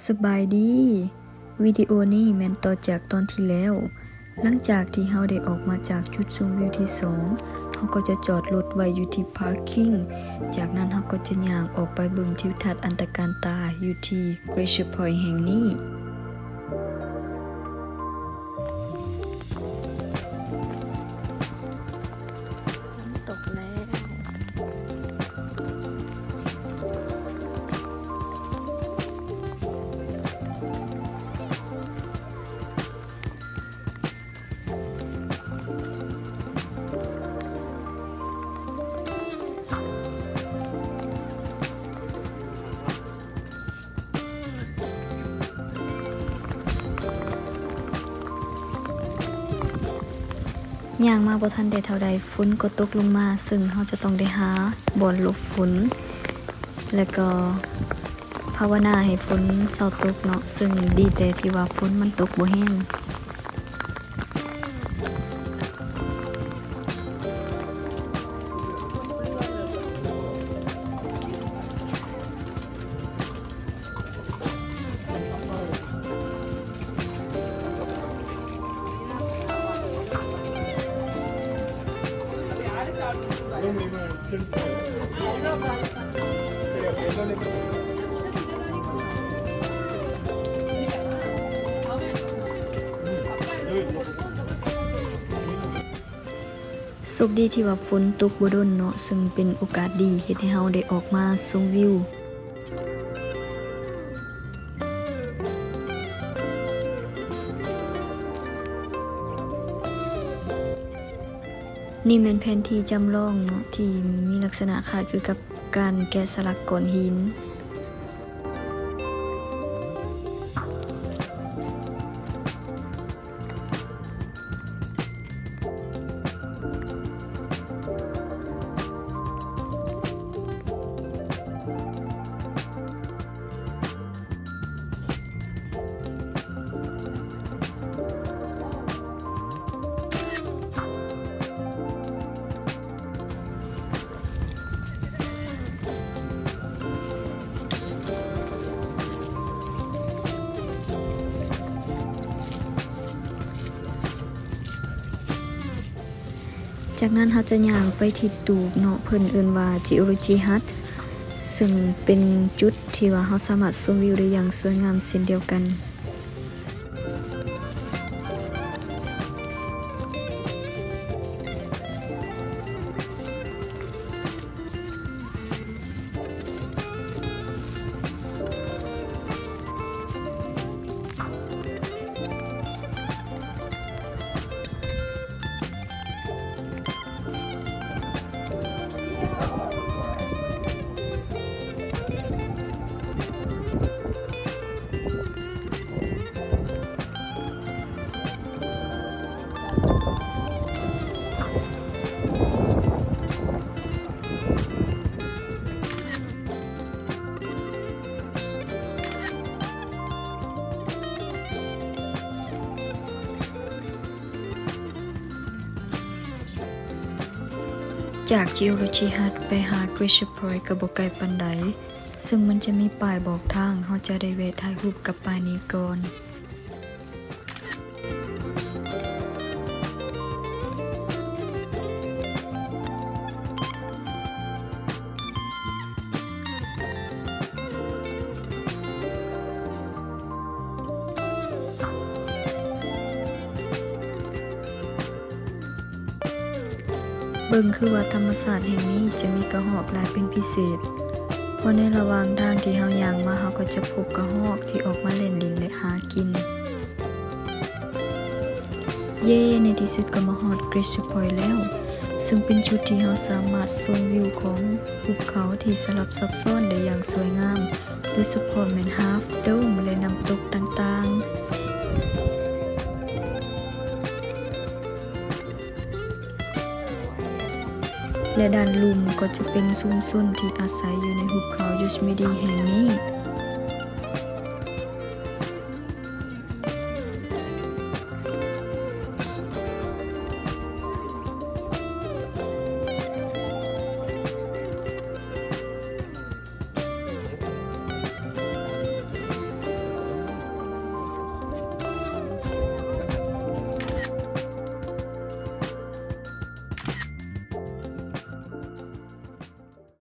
สบายดีวิดีโอนี้แม่นต่อจากตอนที่แล้วหลังจากที่เราได้ออกมาจากจุดชมวิวที่2เราก็จะจอดรถไว้อยู่ที่พาร์คิ่งจากนั้นเราก็จะย่างออกไปเบิ่งทิวทัศน์อันตรการตาอยู่ที่ Glacier Point แห่งนี้ฝนตกแล้วย่างมาบ่ทันได้เท่าใดฝนก็ตกลงมาซึ่งเราจะต้องได้หาบ่อนหลบฝนแล้วก็ภาวนาให้ฝนเซาตกเนาะซึ่งดีแต่ที่ว่าฝนมันตกบ่แห้งโชคดีที่ว่าฝนตกบ่ดนเนาะซึ่งเป็นโอกาสดีเฮ็ดให้เราได้ออกมาชมวิวนี่แม่นแผนที่จำลองเนาะที่มีลักษณะคล้ายคือกับการแกะสลักก้อนหินจากนั้นเราจะย่างไปที่ตูบเนาะเพิ่นเอิ้นว่า Geology Hut ซึ่งเป็นจุดที่ว่าเราสามารถชมวิวได้อย่างสวยงามเช่นเดียวกันจาก Geology Hut ไปหา Glacier Point ก็บ่ไกลปานใดซึ่งมันจะมีป้ายบอกทางเราจะได้แวะถ่ายรูปกับป้ายนี้ก่อนเบิ่งคือว่าธรรมศาสตร์แห่งนี้จะมีกระหอกหลายเป็นพิเศษเพราะในระหว่างทางที่เฮาย่างมาเฮาก็จะพบกระหอกที่ออกมาเล่นดินและหากินเย่ในที่สุดก็มาฮอด Glacier Point แล้วซึ่งเป็นจุดที่เฮาสามารถชมวิวของภูเขาที่สลับซับซ้อนได้อย่างสวยงามโดยเฉพาะแม่น Half Dome และน้ำตกต่างๆและด้านลุ่มก็จะเป็นชุมชนที่อาศัยอยู่ในหุบเขายูสมิดีแห่งนี้